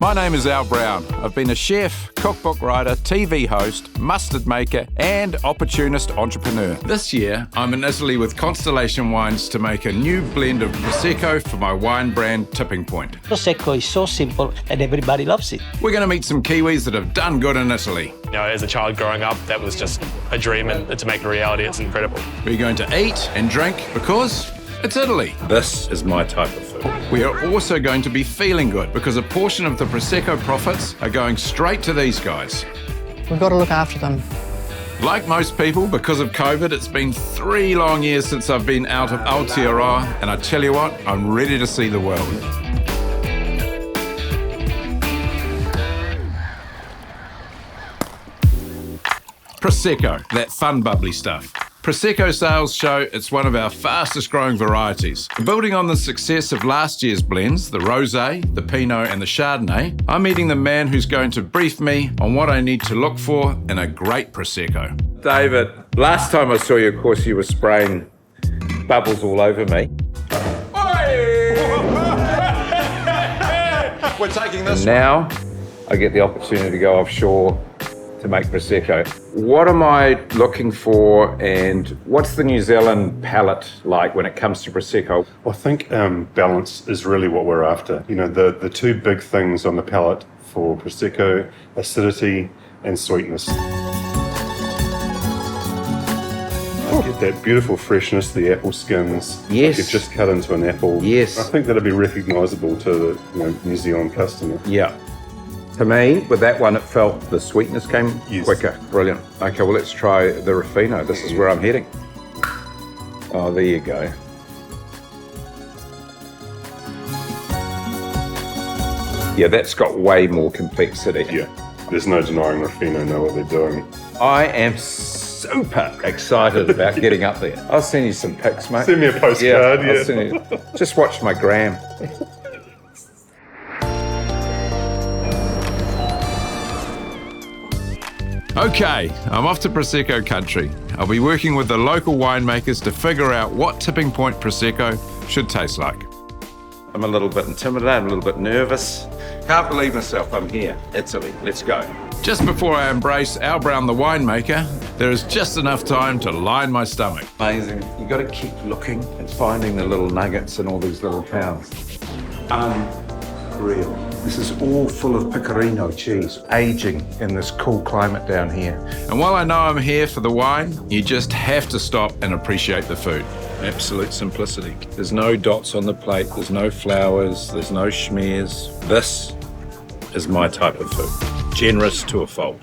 My name is Al Brown. I've been a chef, cookbook writer, TV host, mustard maker, and opportunist entrepreneur. This year, I'm in Italy with Constellation Wines to make a new blend of Prosecco for my wine brand Tipping Point. Prosecco is so simple and everybody loves it. We're going to meet some Kiwis that have done good in Italy. You know, as a child growing up, that was just a dream, and to make it a reality, it's incredible. We're going to eat and drink because it's Italy. This is my type of food. We are also going to be feeling good because a portion of the Prosecco profits are going straight to these guys. We've got to look after them. Like most people, because of COVID, it's been 3 long years since I've been out of Aotearoa, and I tell you what, I'm ready to see the world. Prosecco, that fun bubbly stuff. Prosecco sales show it's one of our fastest growing varieties. Building on the success of last year's blends, the Rosé, the Pinot and the Chardonnay, I'm meeting the man who's going to brief me on what I need to look for in a great Prosecco. David, last time I saw you, of course, you were spraying bubbles all over me. We're taking this and now I get the opportunity to go offshore to make Prosecco. What am I looking for, and what's the New Zealand palate like when it comes to Prosecco? I think balance is really what we're after. You know, the two big things on the palate for Prosecco, acidity and sweetness. I get that beautiful freshness, the apple skins. Yes. You've just cut into an apple. Yes. I think that'll be recognisable to the New Zealand customer. Yeah. To me, with that one, it felt the sweetness came quicker. Brilliant. Okay, well, let's try the Ruffino. This is where I'm heading. Oh, there you go. Yeah, that's got way more complexity. Yeah, there's no denying Ruffino know what they're doing. I am super excited about getting up there. I'll send you some pics, mate. Send me a postcard, I'll send you. Just watch my gram. Okay, I'm off to Prosecco country. I'll be working with the local winemakers to figure out what Tipping Point Prosecco should taste like. I'm a little bit intimidated, I'm a little bit nervous. Can't believe myself, I'm here. Italy, let's go. Just before I embrace Al Brown the winemaker, there is just enough time to line my stomach. Amazing. You got to keep looking and finding the little nuggets in all these little towns. Unreal. This is all full of pecorino cheese, aging in this cool climate down here. And while I know I'm here for the wine, you just have to stop and appreciate the food. Absolute simplicity. There's no dots on the plate, there's no flowers, there's no schmears. This is my type of food. Generous to a fault.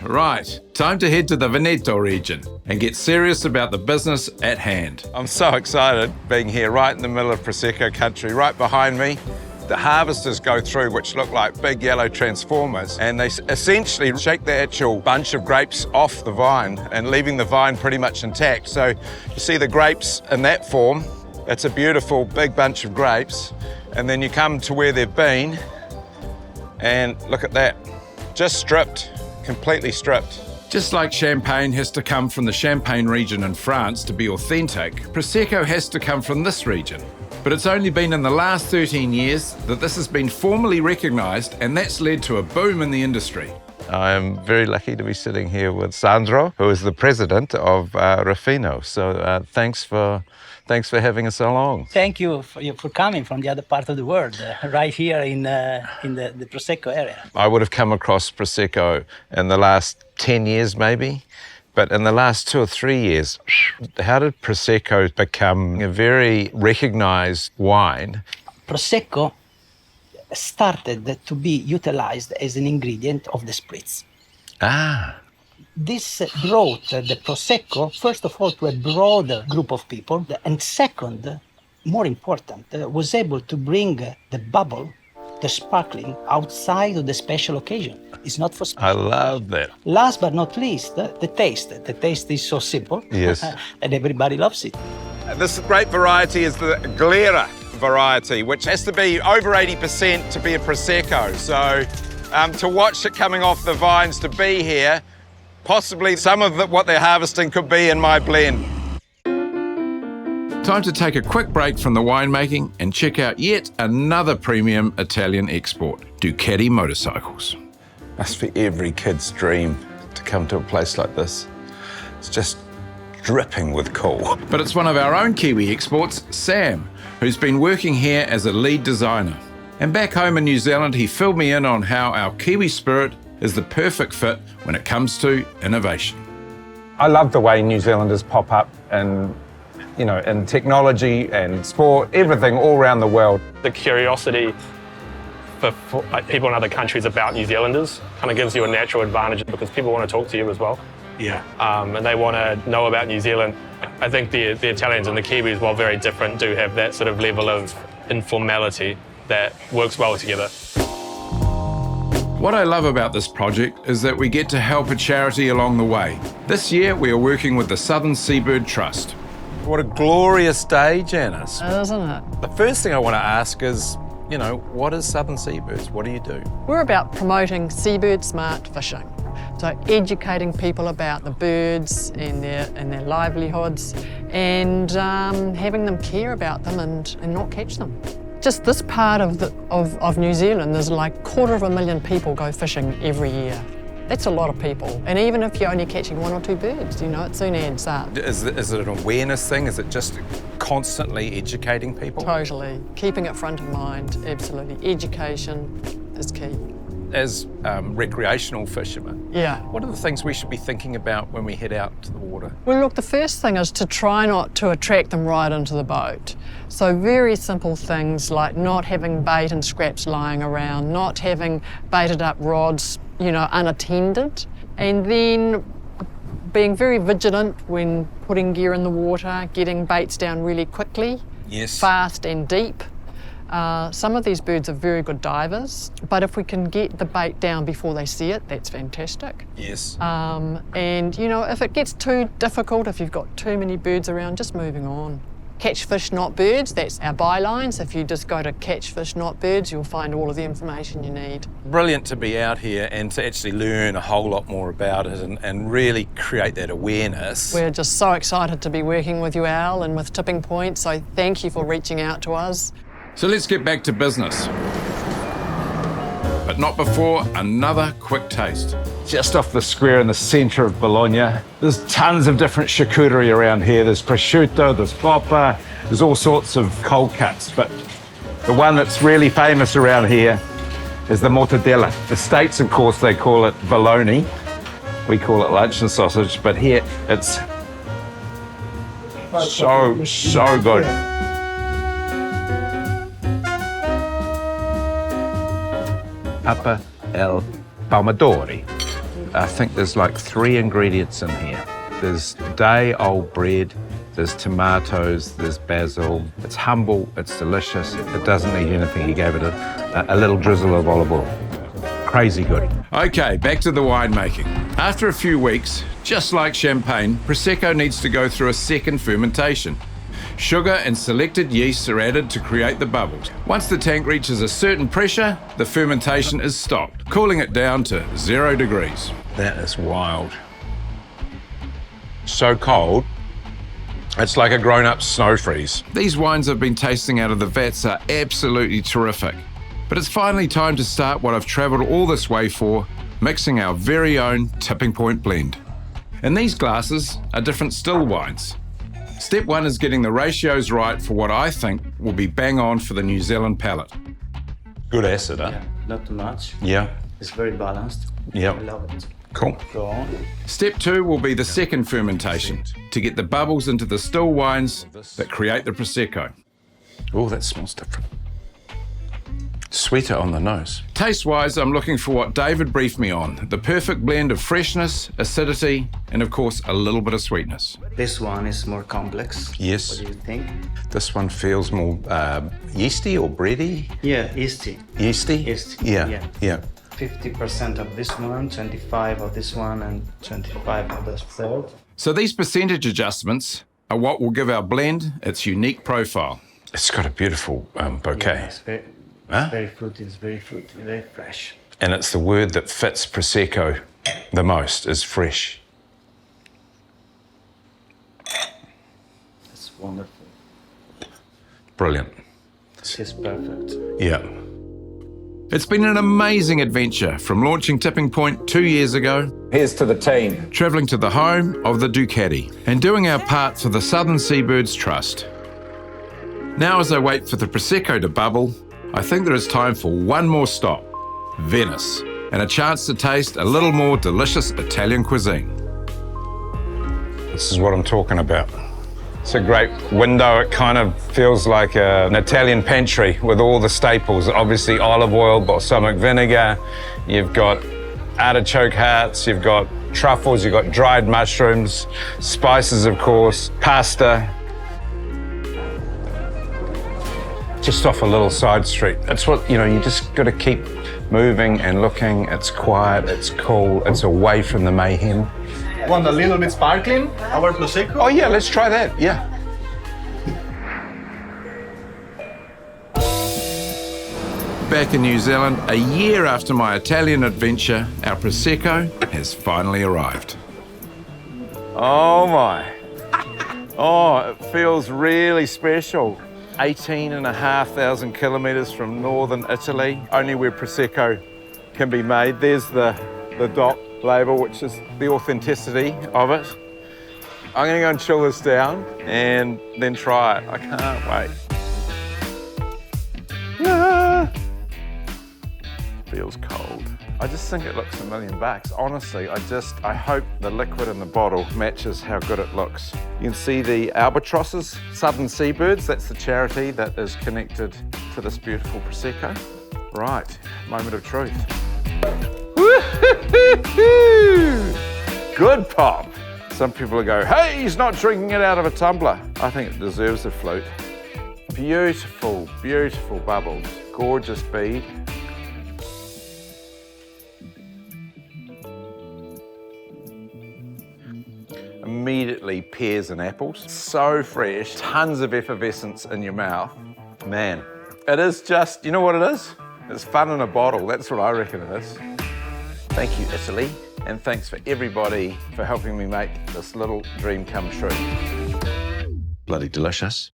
Right, time to head to the Veneto region and get serious about the business at hand. I'm so excited being here right in the middle of Prosecco country. Right behind me, the harvesters go through, which look like big yellow transformers, and they essentially shake the actual bunch of grapes off the vine and leaving the vine pretty much intact. So you see the grapes in that form. It's a beautiful big bunch of grapes. And then you come to where they've been and look at that. Just stripped, completely stripped. Just like champagne has to come from the Champagne region in France to be authentic, Prosecco has to come from this region. But it's only been in the last 13 years that this has been formally recognised, and that's led to a boom in the industry. I am very lucky to be sitting here with Sandro, who is the president of Ruffino. So thanks for having us along. Thank you for coming from the other part of the world, right here in the Prosecco area. I would have come across Prosecco in the last 10 years maybe. But in the last 2 or 3 years, how did Prosecco become a very recognised wine? Prosecco started to be utilized as an ingredient of the spritz. Ah. This brought the Prosecco, first of all, to a broader group of people, and second, more important, was able to bring the bubble, the sparkling, outside of the special occasion. It's not for special. I love that. Last but not least, the taste. The taste is so simple. Yes. And everybody loves it. This great variety is the Glera variety, which has to be over 80% to be a Prosecco. So to watch it coming off the vines, to be here, possibly some of what they're harvesting could be in my blend. Time to take a quick break from the winemaking and check out yet another premium Italian export, Ducati motorcycles. Must be every kid's dream to come to a place like this. It's just dripping with cool. But it's one of our own Kiwi exports, Sam, who's been working here as a lead designer. And back home in New Zealand, he filled me in on how our Kiwi spirit is the perfect fit when it comes to innovation. I love the way New Zealanders pop up and in technology and sport, everything all around the world. The curiosity for like, people in other countries about New Zealanders kind of gives you a natural advantage because people want to talk to you as well. Yeah. And they want to know about New Zealand. I think the Italians and the Kiwis, while very different, do have that sort of level of informality that works well together. What I love about this project is that we get to help a charity along the way. This year, we are working with the Southern Seabirds Trust. What a glorious day, Janice. Isn't it? The first thing I want to ask is, what is Southern Seabirds? What do you do? We're about promoting seabird smart fishing. So educating people about the birds and their livelihoods and having them care about them and not catch them. Just this part of New Zealand, there's like 250,000 people go fishing every year. That's a lot of people. And even if you're only catching 1 or 2 birds, it soon adds up. Is it an awareness thing? Is it just constantly educating people? Totally. Keeping it front of mind, absolutely. Education is key. As recreational fishermen, Yeah. what are the things we should be thinking about when we head out to the water? Well, look, the first thing is to try not to attract them right into the boat. So very simple things like not having bait and scraps lying around, not having baited up rods, unattended, and then being very vigilant when putting gear in the water, getting baits down really quickly, Yes. fast and deep. Some of these birds are very good divers, but if we can get the bait down before they see it, that's fantastic. Yes. And if it gets too difficult, if you've got too many birds around, just moving on. Catch fish, not birds, that's our bylines. If you just go to catch fish, not birds, you'll find all of the information you need. Brilliant to be out here and to actually learn a whole lot more about it and really create that awareness. We're just so excited to be working with you, Al, and with Tipping Point, so thank you for reaching out to us. So let's get back to business. But not before another quick taste. Just off the square in the centre of Bologna, there's tons of different charcuterie around here. There's prosciutto, there's poppa, there's all sorts of cold cuts. But the one that's really famous around here is the mortadella. The States, of course, they call it bologna. We call it luncheon sausage, but here it's so good. Papa el pomodori. I think there's like 3 ingredients in here. There's day-old bread, there's tomatoes, there's basil. It's humble, it's delicious. It doesn't need anything. He gave it a little drizzle of olive oil. Crazy good. Okay, back to the winemaking. After a few weeks, just like champagne, Prosecco needs to go through a second fermentation. Sugar and selected yeasts are added to create the bubbles. Once the tank reaches a certain pressure, the fermentation is stopped, cooling it down to 0 degrees. That is wild. So cold, it's like a grown-up snow freeze. These wines I've been tasting out of the vats are absolutely terrific. But it's finally time to start what I've travelled all this way for, mixing our very own Tipping Point blend. In these glasses are different still wines. Step 1 is getting the ratios right for what I think will be bang on for the New Zealand palate. Good acid, huh? Yeah, not too much. Yeah. It's very balanced. Yeah. I love it. Cool. Go on. Step 2 will be the second fermentation to get the bubbles into the still wines that create the Prosecco. Oh, that smells different. Sweeter on the nose. Taste-wise, I'm looking for what David briefed me on, the perfect blend of freshness, acidity, and of course, a little bit of sweetness. This one is more complex. Yes. What do you think? This one feels more yeasty or bready? Yeah, yeasty. Yeasty? Yeasty, Yeah. 50% of this one, 25 of this one, and 25 of this third. So these percentage adjustments are what will give our blend its unique profile. It's got a beautiful bouquet. Yeah, it's very, Huh? very fruity, very fresh. And it's the word that fits Prosecco the most, is fresh. It's wonderful. Brilliant. It's perfect. Yeah. It's been an amazing adventure from launching Tipping Point 2 years ago. Here's to the team. Travelling to the home of the Ducati and doing our part for the Southern Seabirds Trust. Now as I wait for the Prosecco to bubble, I think there is time for one more stop, Venice, and a chance to taste a little more delicious Italian cuisine. This is what I'm talking about. It's a great window. It kind of feels like an Italian pantry with all the staples. Obviously olive oil, balsamic vinegar, you've got artichoke hearts, you've got truffles, you've got dried mushrooms, spices of course, pasta. Just off a little side street. That's what, you just got to keep moving and looking. It's quiet, it's cool, it's away from the mayhem. Want a little bit sparkling? Our Prosecco? Oh yeah, let's try that, yeah. Back in New Zealand, a year after my Italian adventure, our Prosecco has finally arrived. Oh my. Oh, it feels really special. 18,500 kilometres from northern Italy, only where Prosecco can be made. There's the DOC label, which is the authenticity of it. I'm gonna go and chill this down and then try it. I can't wait. Ah. Feels cold. I just think it looks $1 million. Honestly, I hope the liquid in the bottle matches how good it looks. You can see the albatrosses, Southern Seabirds, that's the charity that is connected to this beautiful Prosecco. Right, moment of truth. Good pop. Some people will go, hey, he's not drinking it out of a tumbler. I think it deserves a flute. Beautiful, beautiful bubbles. Gorgeous bead. Immediately pears and apples. So fresh, tons of effervescence in your mouth. Man, it is just, you know what it is? It's fun in a bottle, that's what I reckon it is. Thank you, Italy, and thanks for everybody for helping me make this little dream come true. Bloody delicious.